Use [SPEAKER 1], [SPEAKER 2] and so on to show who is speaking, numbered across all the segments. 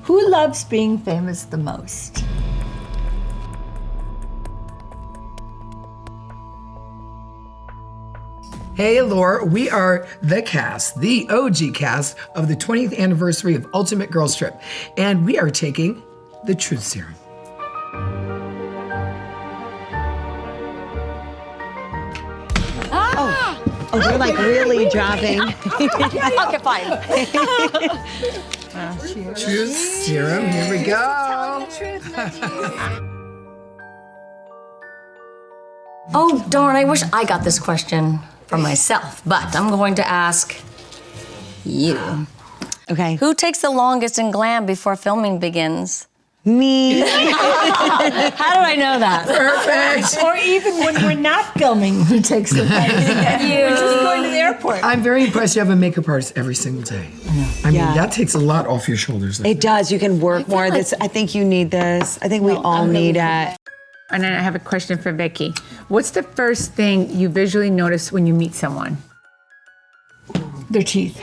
[SPEAKER 1] Who loves being famous the most?
[SPEAKER 2] Hey, Allure, we are the cast, the OG cast of the 20th anniversary of Ultimate Girls Trip, and we are taking the Truth Serum.
[SPEAKER 3] Oh, we're like really dropping.
[SPEAKER 4] Okay, fine.
[SPEAKER 2] Truth Serum, here we go.
[SPEAKER 4] Oh, darn, I wish I got this question for myself, but I'm going to ask you.
[SPEAKER 3] Okay.
[SPEAKER 4] Who takes the longest in glam before filming begins?
[SPEAKER 3] Me.
[SPEAKER 4] How do I know that?
[SPEAKER 2] Perfect.
[SPEAKER 1] Or even when we're not filming, who takes the place? We're just going to the airport.
[SPEAKER 2] I'm very impressed you have a makeup artist every single day. I mean,
[SPEAKER 3] Yeah.
[SPEAKER 2] that takes a lot off your shoulders.
[SPEAKER 3] It does. You can work more. I think you need this. I think we all need it.
[SPEAKER 5] And then I have a question for Vicki. What's the first thing you visually notice when you meet someone?
[SPEAKER 1] Their teeth.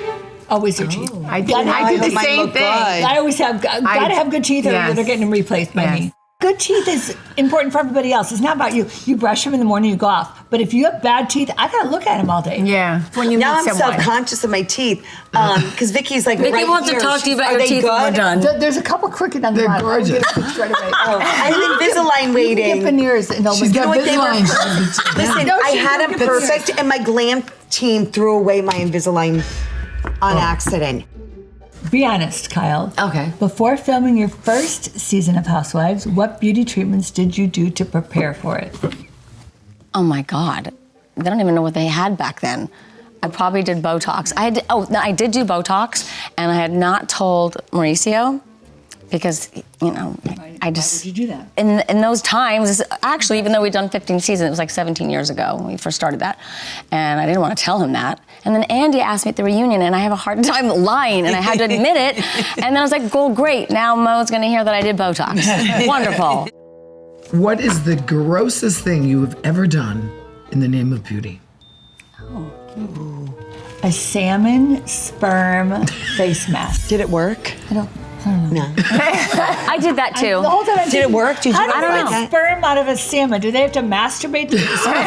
[SPEAKER 1] Always their teeth.
[SPEAKER 5] I do the
[SPEAKER 3] mine
[SPEAKER 5] same
[SPEAKER 3] look
[SPEAKER 5] thing.
[SPEAKER 3] good.
[SPEAKER 1] I always have, gotta have good teeth or
[SPEAKER 5] Yes.
[SPEAKER 1] they're getting them replaced by me. Good teeth is important for everybody else. It's not about you. You brush them in the morning, you go off. But if you have bad teeth, I gotta look at them all day.
[SPEAKER 5] Yeah. When you
[SPEAKER 3] Now
[SPEAKER 5] meet
[SPEAKER 3] I'm
[SPEAKER 5] someone.
[SPEAKER 3] self-conscious of my teeth because Vicki's like
[SPEAKER 4] Vicky
[SPEAKER 3] right
[SPEAKER 4] wants
[SPEAKER 3] here.
[SPEAKER 4] to talk to you about
[SPEAKER 3] Are
[SPEAKER 4] your
[SPEAKER 3] they
[SPEAKER 4] teeth when we're
[SPEAKER 3] good?
[SPEAKER 4] done.
[SPEAKER 1] There's a couple crooked on the
[SPEAKER 2] They're
[SPEAKER 1] bottom.
[SPEAKER 2] gorgeous.
[SPEAKER 1] Right away.
[SPEAKER 3] I have Invisalign
[SPEAKER 1] You
[SPEAKER 3] waiting.
[SPEAKER 1] get veneers and they'll
[SPEAKER 2] She's got
[SPEAKER 3] what they were-
[SPEAKER 2] Invisalign.
[SPEAKER 3] Listen,
[SPEAKER 1] No,
[SPEAKER 3] I
[SPEAKER 1] she
[SPEAKER 3] had
[SPEAKER 1] didn't
[SPEAKER 3] them
[SPEAKER 1] get
[SPEAKER 3] perfect, and my glam team threw away my Invisalign on
[SPEAKER 2] Oh.
[SPEAKER 3] accident.
[SPEAKER 1] Be honest, Kyle.
[SPEAKER 4] Okay.
[SPEAKER 1] Before filming your first season of Housewives, what beauty treatments did you do to prepare for it?
[SPEAKER 4] Oh my God. They don't even know what they had back then. I probably did Botox. I did do Botox, and I had not told Mauricio because, you know, I just...
[SPEAKER 1] Why did you do that?
[SPEAKER 4] In those times, actually, even though we'd done 15 seasons, it was like 17 years ago when we first started that, and I didn't want to tell him that. And then Andy asked me at the reunion, and I have a hard time lying, and I had to admit it. And then I was like, well, great, now Mo's gonna hear that I did Botox. Wonderful.
[SPEAKER 2] What is the grossest thing you have ever done in the name of beauty?
[SPEAKER 1] A salmon sperm face mask.
[SPEAKER 3] Did it work?
[SPEAKER 1] I don't know.
[SPEAKER 3] No.
[SPEAKER 4] I did that too.
[SPEAKER 1] The whole time I
[SPEAKER 3] Did it work? Did you
[SPEAKER 1] How do
[SPEAKER 3] guys
[SPEAKER 1] you
[SPEAKER 3] like
[SPEAKER 1] get
[SPEAKER 3] that?
[SPEAKER 1] sperm out of a salmon? Do they have to masturbate to the sperm?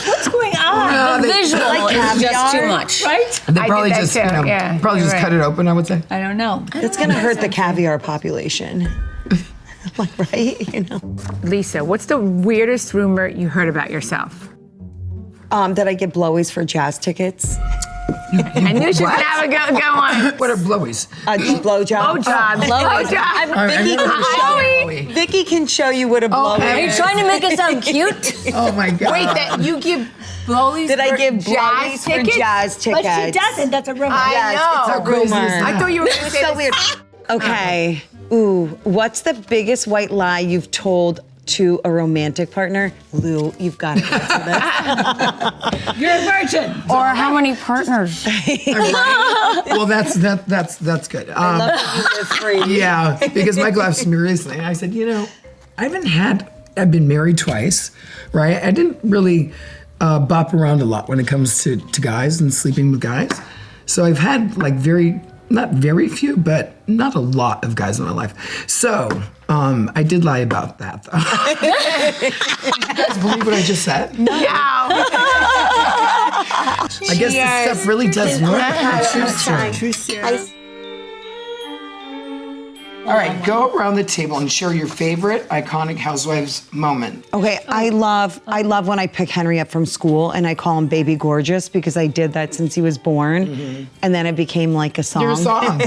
[SPEAKER 1] What's going on?
[SPEAKER 4] The visual
[SPEAKER 3] like
[SPEAKER 4] is just
[SPEAKER 3] caviar,
[SPEAKER 4] too much.
[SPEAKER 1] Right?
[SPEAKER 2] They
[SPEAKER 5] I did
[SPEAKER 2] probably
[SPEAKER 5] that
[SPEAKER 2] just,
[SPEAKER 5] too, yeah,
[SPEAKER 2] probably
[SPEAKER 5] you're
[SPEAKER 2] just cut
[SPEAKER 5] right.
[SPEAKER 2] it open, I would say.
[SPEAKER 1] I don't know.
[SPEAKER 3] That's gonna hurt the caviar population. Like, right? You know.
[SPEAKER 5] Lisa, what's the weirdest rumor you heard about yourself?
[SPEAKER 3] That I get blowies for jazz tickets.
[SPEAKER 5] I knew she was gonna have a go on.
[SPEAKER 2] What are blowies?
[SPEAKER 3] Blowjob.
[SPEAKER 5] Blowjob.
[SPEAKER 3] Vicky can show you what a blowy
[SPEAKER 4] Are you
[SPEAKER 3] is.
[SPEAKER 4] trying to make us sound cute?
[SPEAKER 2] Oh my God.
[SPEAKER 5] Wait, that you give blowies
[SPEAKER 3] Did I
[SPEAKER 5] for
[SPEAKER 3] give
[SPEAKER 5] jazz
[SPEAKER 3] blowies for
[SPEAKER 5] tickets?
[SPEAKER 3] jazz tickets?
[SPEAKER 1] But she doesn't. That's a rumor.
[SPEAKER 5] I know.
[SPEAKER 3] It's a rumor.
[SPEAKER 5] I thought you were gonna say
[SPEAKER 3] So
[SPEAKER 5] this-
[SPEAKER 3] weird. Okay. Ooh, what's the biggest white lie you've told to a romantic partner? Lou, you've got to answer this.
[SPEAKER 1] You're a virgin.
[SPEAKER 4] Or how many partners?
[SPEAKER 2] Well, that's good.
[SPEAKER 3] I love that you live free.
[SPEAKER 2] Yeah, because Michael asked me recently, and I said, you know, I've been married twice, right? I didn't really bop around a lot when it comes to guys and sleeping with guys. So I've had like not very few, but not a lot of guys in my life. So I did lie about that, though. Did you guys believe what I just said?
[SPEAKER 5] No.
[SPEAKER 2] I guess this stuff really does work.
[SPEAKER 1] True serum.
[SPEAKER 2] All right, go around the table and share your favorite iconic Housewives moment.
[SPEAKER 3] Okay, I love when I pick Henry up from school and I call him Baby Gorgeous because I did that since he was born, and then it became like a song.
[SPEAKER 2] Your song.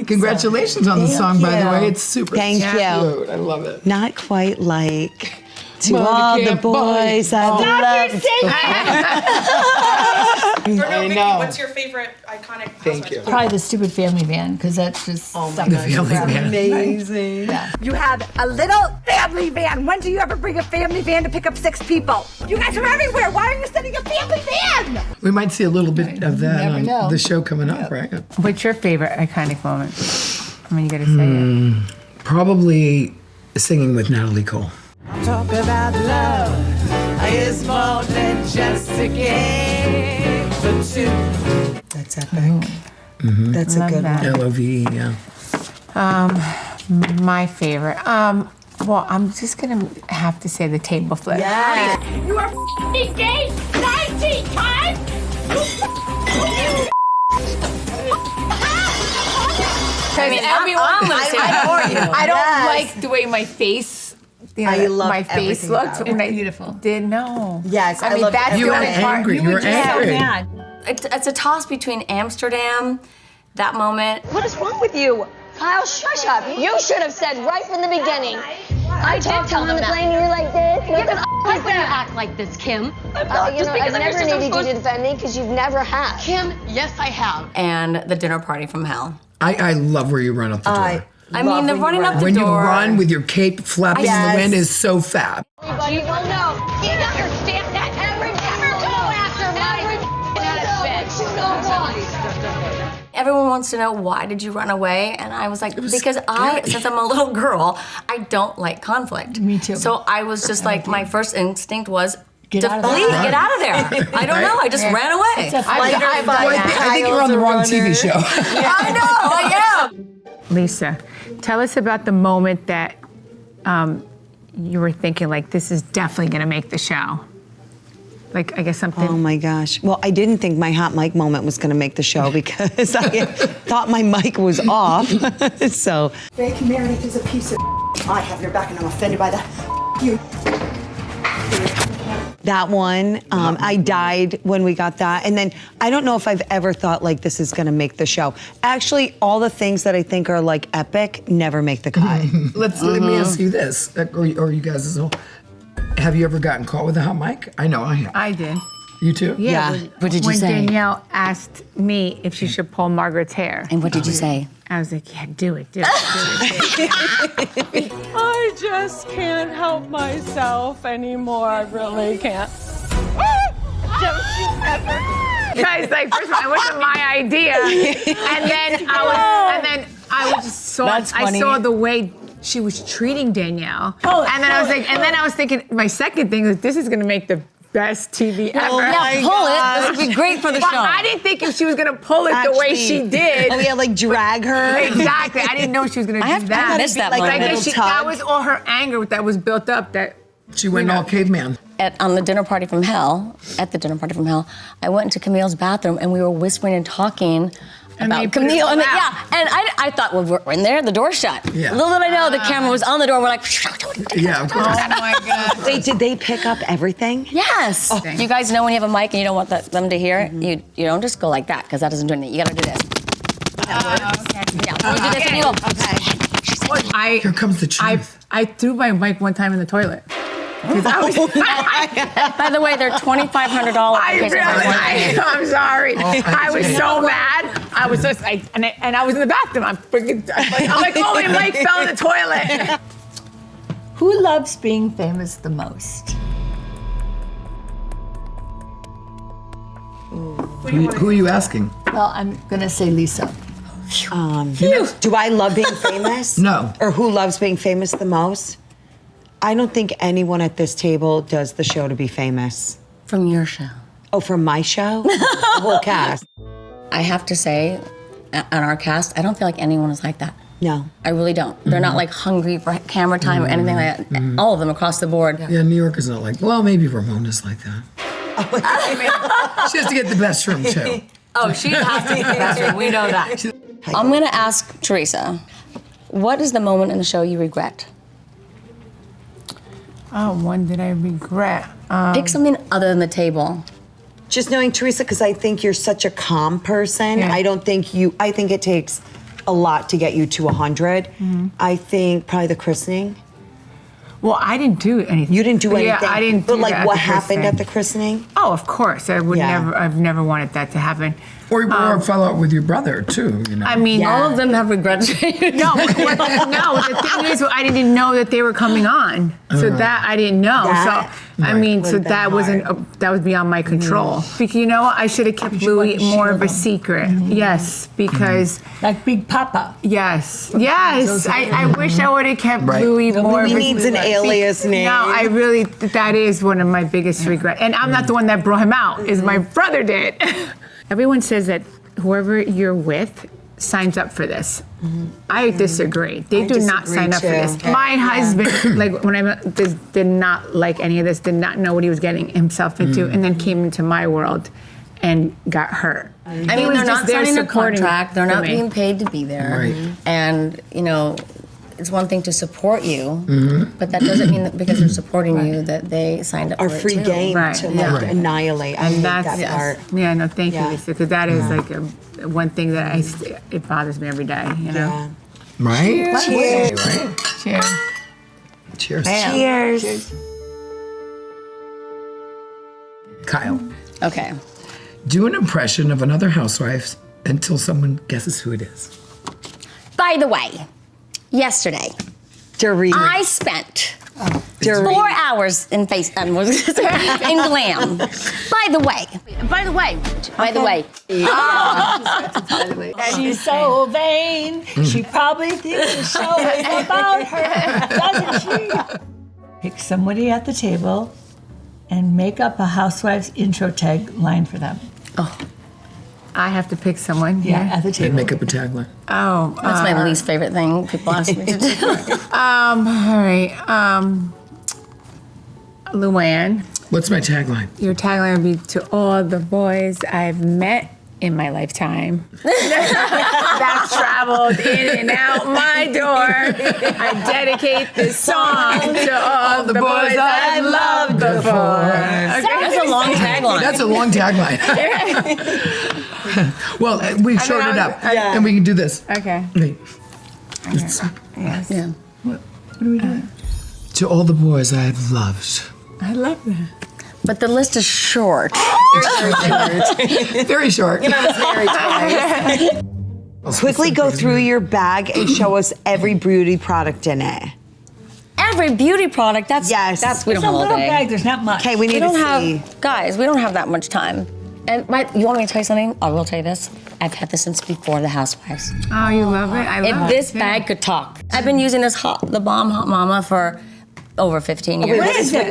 [SPEAKER 2] Congratulations on the song, by the way. It's super
[SPEAKER 3] Thank you.
[SPEAKER 2] cute. I love it.
[SPEAKER 3] Not quite like to
[SPEAKER 2] Well, you
[SPEAKER 3] all the
[SPEAKER 2] can't
[SPEAKER 3] boys I love.
[SPEAKER 2] I
[SPEAKER 6] Vicky,
[SPEAKER 2] know.
[SPEAKER 6] what's your favorite iconic
[SPEAKER 2] Thank
[SPEAKER 6] Housewives
[SPEAKER 2] you.
[SPEAKER 1] Probably the stupid family van, because that's just stuck
[SPEAKER 2] The
[SPEAKER 1] on
[SPEAKER 2] family
[SPEAKER 1] forever.
[SPEAKER 2] van.
[SPEAKER 3] Amazing.
[SPEAKER 7] You have a little family van. When do you ever bring a family van to pick up 6 people? You guys are everywhere. Why are you sending a family van?
[SPEAKER 2] We might see a little bit of that
[SPEAKER 1] never
[SPEAKER 2] on
[SPEAKER 1] know.
[SPEAKER 2] the show coming up, right?
[SPEAKER 5] What's your favorite iconic moment? I mean, you gotta say it.
[SPEAKER 2] Probably singing with Natalie Cole.
[SPEAKER 8] Talk about love is more than just a game for two.
[SPEAKER 3] That's epic. That's a
[SPEAKER 5] Love
[SPEAKER 3] good
[SPEAKER 5] that.
[SPEAKER 3] one.
[SPEAKER 2] LOVE, yeah.
[SPEAKER 5] My favorite. Well, I'm just gonna have to say the table flip.
[SPEAKER 3] Yeah.
[SPEAKER 7] You are f***ing gay 19 times?
[SPEAKER 5] I don't like the way my face.
[SPEAKER 3] I love
[SPEAKER 5] my face
[SPEAKER 3] everything
[SPEAKER 5] looked
[SPEAKER 3] about
[SPEAKER 5] when
[SPEAKER 1] it.
[SPEAKER 5] I
[SPEAKER 1] Beautiful.
[SPEAKER 5] did know.
[SPEAKER 3] Yes, I
[SPEAKER 5] I mean
[SPEAKER 3] love
[SPEAKER 5] that's
[SPEAKER 2] You
[SPEAKER 5] the
[SPEAKER 2] were
[SPEAKER 5] only part.
[SPEAKER 2] angry. You were
[SPEAKER 1] So
[SPEAKER 2] angry.
[SPEAKER 1] mad.
[SPEAKER 4] It's a toss between Amsterdam, that moment.
[SPEAKER 6] What is wrong with you? Kyle, shush up. You should have said right from the beginning. I did tell him on the plane you were like this. What the f*** is that?
[SPEAKER 9] Act like this, Kim.
[SPEAKER 6] I've never needed you to defend me because you've never had.
[SPEAKER 9] Kim, yes, I have.
[SPEAKER 4] And the dinner party from hell.
[SPEAKER 2] I love where you run up the door.
[SPEAKER 4] I mean, the running up the
[SPEAKER 2] When you
[SPEAKER 4] door.
[SPEAKER 2] run with your cape flapping in the wind is so fab.
[SPEAKER 6] Everybody will know. You understand that? Every never go after my
[SPEAKER 4] Everyone wants to know, why did you run away? And I was like, because since I'm a little girl, I don't like conflict.
[SPEAKER 1] Me too.
[SPEAKER 4] So I was just like, my first instinct was
[SPEAKER 1] Get
[SPEAKER 4] to
[SPEAKER 1] out of there.
[SPEAKER 4] flee, get out of there. I don't know, I just ran away.
[SPEAKER 2] I think you're on the wrong TV show.
[SPEAKER 4] I know, I am.
[SPEAKER 5] Lisa, tell us about the moment that you were thinking like, this is definitely gonna make the show. Like, I guess something.
[SPEAKER 3] Oh my gosh. Well, I didn't think my hot mic moment was gonna make the show because I thought my mic was off. So.
[SPEAKER 10] Fake Meredith is a piece of I have your back and I'm offended by that. You.
[SPEAKER 3] That one, I died when we got that. And then I don't know if I've ever thought like this is gonna make the show. Actually, all the things that I think are like epic never make the cut.
[SPEAKER 2] Let me ask you this, or you guys as well. Have you ever gotten caught with a hot mic? I know I have.
[SPEAKER 5] I did.
[SPEAKER 2] You too?
[SPEAKER 3] Yeah.
[SPEAKER 4] What did you
[SPEAKER 5] When
[SPEAKER 4] say?
[SPEAKER 5] Danielle asked me if she should pull Margaret's hair,
[SPEAKER 4] And what did you say?
[SPEAKER 5] I was like, yeah, do it.
[SPEAKER 9] I just can't help myself anymore. I really can't.
[SPEAKER 5] Guys, like, first of all, it wasn't my idea, and then I was just saw.
[SPEAKER 4] That's
[SPEAKER 5] I
[SPEAKER 4] funny.
[SPEAKER 5] saw the way she was treating Danielle, and then I was thinking, my second thing is this is gonna make the best TV ever.
[SPEAKER 4] Yeah, pull it. This would be great for the
[SPEAKER 5] But
[SPEAKER 4] show.
[SPEAKER 5] I didn't think if she was gonna pull it the way she did.
[SPEAKER 3] Oh yeah, like drag her.
[SPEAKER 5] Exactly. I didn't know she was gonna do that.
[SPEAKER 4] I missed that
[SPEAKER 3] like
[SPEAKER 4] moment.
[SPEAKER 3] a
[SPEAKER 5] I
[SPEAKER 3] little
[SPEAKER 5] guess
[SPEAKER 3] tug.
[SPEAKER 5] that was all her anger that was built up. That
[SPEAKER 2] She went all caveman.
[SPEAKER 4] On the dinner party from hell, at the dinner party from hell, I went into Camille's bathroom and we were whispering and talking
[SPEAKER 5] they
[SPEAKER 4] about
[SPEAKER 5] put it
[SPEAKER 4] Camille. And
[SPEAKER 5] out.
[SPEAKER 4] and I thought, well, we're in there, the door's shut.
[SPEAKER 2] Yeah.
[SPEAKER 4] Little did I know the camera was on the door. We're like,
[SPEAKER 2] Yeah, of course.
[SPEAKER 5] oh my god.
[SPEAKER 3] Wait, did they pick up everything?
[SPEAKER 4] yes. You guys know when you have a mic and you don't want them to hear, you don't just go like that because that doesn't do anything. You gotta do this. Yeah, you do this and you go. Okay.
[SPEAKER 2] Here comes the truth.
[SPEAKER 5] I threw my mic one time in the toilet. 'Cause I was,
[SPEAKER 4] By the way, they're $2,500.
[SPEAKER 5] I'm sorry. I was so mad. I was just like, and I was in the bathroom. I'm like, oh, my mic fell in the toilet.
[SPEAKER 1] Who loves being famous the most?
[SPEAKER 2] Who are you asking?
[SPEAKER 1] Well, I'm gonna say Lisa.
[SPEAKER 3] Do I love being famous?
[SPEAKER 2] No.
[SPEAKER 3] Or who loves being famous the most? I don't think anyone at this table does the show to be famous.
[SPEAKER 4] From your show.
[SPEAKER 3] Oh, from my show? The whole cast.
[SPEAKER 4] I have to say, on our cast, I don't feel like anyone is like that.
[SPEAKER 3] No.
[SPEAKER 4] I really don't. They're not like hungry for camera time or anything like that. All of them across the board.
[SPEAKER 2] Yeah, New York is not like, well, maybe Ramona's like that. She has to get the best room, too.
[SPEAKER 4] Oh, she has to be the best. We know that. I'm gonna ask Teresa, what is the moment in the show you regret?
[SPEAKER 5] Oh, one that I regret.
[SPEAKER 4] Pick something other than the table.
[SPEAKER 3] Just knowing Teresa, because I think you're such a calm person.
[SPEAKER 5] Yeah.
[SPEAKER 3] I think it takes a lot to get you to 100. I think probably the christening.
[SPEAKER 5] Well, I didn't do anything.
[SPEAKER 3] You didn't do anything.
[SPEAKER 5] Yeah, I didn't.
[SPEAKER 3] But
[SPEAKER 5] do
[SPEAKER 3] like,
[SPEAKER 5] that
[SPEAKER 3] what
[SPEAKER 5] at the
[SPEAKER 3] happened
[SPEAKER 5] christening.
[SPEAKER 3] at the christening?
[SPEAKER 5] Oh, of course. I would
[SPEAKER 3] Yeah.
[SPEAKER 5] never. I've never wanted that to happen.
[SPEAKER 2] Or follow up with your brother, too, you know.
[SPEAKER 5] I mean,
[SPEAKER 3] Yeah.
[SPEAKER 4] All of them have regrets.
[SPEAKER 5] no. The thing is, I didn't know that they were coming on, so that I didn't know.
[SPEAKER 3] That
[SPEAKER 5] so I mean, so
[SPEAKER 3] would've been
[SPEAKER 5] that wasn't that was beyond my control. Because you know what, I should have kept Louis more of a secret. Yes, because
[SPEAKER 1] Like Big Papa.
[SPEAKER 5] yes. I wish I would have kept Louis more.
[SPEAKER 3] Louis
[SPEAKER 5] of a
[SPEAKER 3] needs an alias name.
[SPEAKER 5] No, I really, that is one of my biggest regrets. And I'm not the one that brought him out, is my brother did. Everyone says that whoever you're with signs up for this. I disagree. They do not
[SPEAKER 3] disagree,
[SPEAKER 5] sign up for this.
[SPEAKER 3] too.
[SPEAKER 5] My husband, like when I did not like any of this, did not know what he was getting himself into, and then came into my world and got hurt.
[SPEAKER 4] I mean, they're not signing a contract. They're not
[SPEAKER 5] me.
[SPEAKER 4] being paid to be there.
[SPEAKER 2] Right.
[SPEAKER 4] And, you know, it's one thing to support you, but that doesn't mean that because they're supporting you that they signed up
[SPEAKER 3] Our
[SPEAKER 4] for
[SPEAKER 3] free
[SPEAKER 4] it too.
[SPEAKER 3] game
[SPEAKER 5] Right,
[SPEAKER 3] to
[SPEAKER 5] yeah.
[SPEAKER 3] like
[SPEAKER 2] Right.
[SPEAKER 3] annihilate. I
[SPEAKER 5] And
[SPEAKER 3] hate
[SPEAKER 5] that's
[SPEAKER 3] that part.
[SPEAKER 5] yeah, no, thank
[SPEAKER 3] Yeah.
[SPEAKER 5] you, Lisa, because that is like one thing that it bothers me every day. You know.
[SPEAKER 3] Yeah.
[SPEAKER 2] Right?
[SPEAKER 3] Cheers.
[SPEAKER 2] Right?
[SPEAKER 5] Cheers.
[SPEAKER 2] Cheers.
[SPEAKER 3] Cheers.
[SPEAKER 2] Kyle,
[SPEAKER 4] Okay.
[SPEAKER 2] do an impression of another housewife until someone guesses who it is.
[SPEAKER 4] By the way, yesterday,
[SPEAKER 3] Teresa.
[SPEAKER 4] I spent 4 hours in in glam. By the way.
[SPEAKER 1] She's so vain. She probably thinks the show is about her, doesn't she? Pick somebody at the table and make up a Housewives intro tag line for them.
[SPEAKER 5] I have to pick someone.
[SPEAKER 1] Yeah,
[SPEAKER 5] Yeah.
[SPEAKER 1] at the
[SPEAKER 2] And
[SPEAKER 1] table.
[SPEAKER 2] make up a tagline.
[SPEAKER 5] Oh.
[SPEAKER 4] That's my least favorite thing people ask me to do.
[SPEAKER 5] All right. Luann,
[SPEAKER 2] What's my tagline?
[SPEAKER 5] your tagline would be to all the boys I've met in my lifetime that traveled in and out my door. I dedicate this song to all the boys I've loved before.
[SPEAKER 4] That's a long tagline.
[SPEAKER 2] That's a long tagline. Well, we shorten it up, and we can do this.
[SPEAKER 5] Okay.
[SPEAKER 2] Wait.
[SPEAKER 5] Yes.
[SPEAKER 4] Yeah.
[SPEAKER 1] What are we doing?
[SPEAKER 2] To all the boys I've loved.
[SPEAKER 5] I love that.
[SPEAKER 4] But the list is short.
[SPEAKER 2] Very short.
[SPEAKER 3] Quickly go through your bag and show us every beauty product in it.
[SPEAKER 4] Every beauty product, that's we
[SPEAKER 1] It's
[SPEAKER 4] don't
[SPEAKER 1] a
[SPEAKER 4] have all
[SPEAKER 1] little
[SPEAKER 4] day.
[SPEAKER 1] bag. There's not much.
[SPEAKER 3] Okay, we
[SPEAKER 4] We
[SPEAKER 3] need
[SPEAKER 4] don't
[SPEAKER 3] to
[SPEAKER 4] have,
[SPEAKER 3] see.
[SPEAKER 4] guys, we don't have that much time. And you want me to tell you something? I will tell you this. I've had this since before the Housewives.
[SPEAKER 5] Oh, you love it? I love
[SPEAKER 4] If
[SPEAKER 5] it.
[SPEAKER 4] this bag could talk. I've been using the Bomb Hot Mama for over 15 years.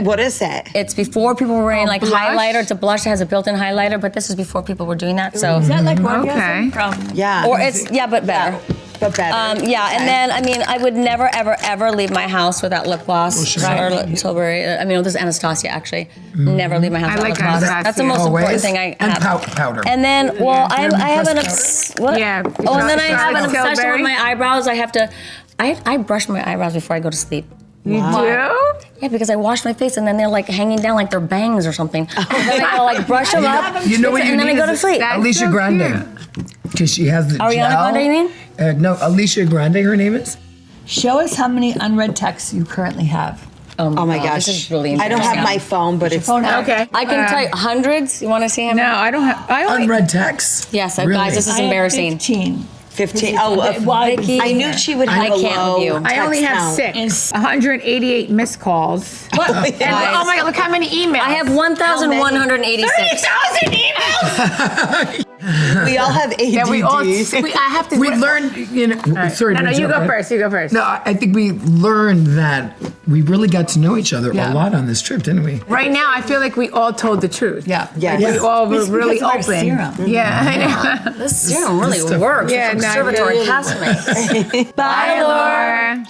[SPEAKER 3] What is it?
[SPEAKER 4] It's before people were wearing like
[SPEAKER 5] blush?
[SPEAKER 4] highlighter. It's a blush that has a built-in highlighter, but this is before people were doing that. So,
[SPEAKER 1] Is that like orgasm
[SPEAKER 5] Okay.
[SPEAKER 1] from?
[SPEAKER 3] Yeah.
[SPEAKER 4] or it's but better.
[SPEAKER 3] but better.
[SPEAKER 4] And then I mean, I would never, ever, ever leave my house without lip gloss or Tilbury. I mean, this is Anastasia actually. Never leave my house
[SPEAKER 5] I
[SPEAKER 4] without
[SPEAKER 5] like
[SPEAKER 4] lip gloss.
[SPEAKER 5] Anastasia.
[SPEAKER 4] That's the most important
[SPEAKER 2] Always.
[SPEAKER 4] thing I
[SPEAKER 2] And
[SPEAKER 4] have.
[SPEAKER 2] powder.
[SPEAKER 4] And then, well, I have an
[SPEAKER 2] pressed
[SPEAKER 4] what?
[SPEAKER 5] Yeah.
[SPEAKER 4] Oh, and then I have an
[SPEAKER 5] Tilbury.
[SPEAKER 4] obsession with my eyebrows. I have to. I brush my eyebrows before I go to sleep.
[SPEAKER 5] You do?
[SPEAKER 4] Yeah, because I wash my face and then they're like hanging down like they're bangs or something. And then I go like brush them up.
[SPEAKER 2] You know what you
[SPEAKER 4] and then
[SPEAKER 2] need
[SPEAKER 4] I go to
[SPEAKER 2] is
[SPEAKER 4] sleep.
[SPEAKER 5] That's
[SPEAKER 2] Alicia
[SPEAKER 5] so
[SPEAKER 2] Grande. Because she has the
[SPEAKER 4] Ariana
[SPEAKER 2] gel.
[SPEAKER 4] Grande, you mean?
[SPEAKER 2] No, Alicia Grande, her name is.
[SPEAKER 1] Show us how many unread texts you currently have.
[SPEAKER 3] Oh my
[SPEAKER 4] God,
[SPEAKER 3] gosh.
[SPEAKER 4] this is really
[SPEAKER 3] I don't have
[SPEAKER 4] embarrassing.
[SPEAKER 3] my phone, but it's
[SPEAKER 1] phone out.
[SPEAKER 5] Okay.
[SPEAKER 4] I can tell you hundreds. You want to see how many?
[SPEAKER 5] No, I don't have. I only.
[SPEAKER 2] Unread texts.
[SPEAKER 4] Yes,
[SPEAKER 2] Really?
[SPEAKER 4] guys, this is
[SPEAKER 1] I have
[SPEAKER 4] embarrassing.
[SPEAKER 1] 15.
[SPEAKER 3] 15.
[SPEAKER 1] Why?
[SPEAKER 4] Vicky.
[SPEAKER 3] I knew she would
[SPEAKER 4] I
[SPEAKER 3] have a
[SPEAKER 4] can't
[SPEAKER 3] low
[SPEAKER 4] with you.
[SPEAKER 5] I only
[SPEAKER 3] text
[SPEAKER 5] have
[SPEAKER 3] count.
[SPEAKER 5] 6. 188 missed calls. And, oh my God! Look how many emails.
[SPEAKER 4] I have 1,186.
[SPEAKER 5] 30,000 emails.
[SPEAKER 3] We all have ADD.
[SPEAKER 5] Yeah, we all. I have to.
[SPEAKER 2] We learned, you know, sorry.
[SPEAKER 5] No,
[SPEAKER 2] to
[SPEAKER 5] you go
[SPEAKER 2] interrupt.
[SPEAKER 5] first. You go first.
[SPEAKER 2] No, I think we learned that we really got to know each other a lot on this trip, didn't we?
[SPEAKER 5] Right now, I feel like we all told the truth.
[SPEAKER 1] Yeah.
[SPEAKER 3] Yeah.
[SPEAKER 5] We all were
[SPEAKER 1] It's
[SPEAKER 5] really
[SPEAKER 1] because of our
[SPEAKER 5] open.
[SPEAKER 1] serum.
[SPEAKER 5] Yeah, I know.
[SPEAKER 4] This serum really
[SPEAKER 2] stuff-
[SPEAKER 4] works.
[SPEAKER 5] Yeah,
[SPEAKER 4] It's
[SPEAKER 5] no,
[SPEAKER 4] conservatory
[SPEAKER 5] really.
[SPEAKER 4] castmates.
[SPEAKER 5] Bye, Laura.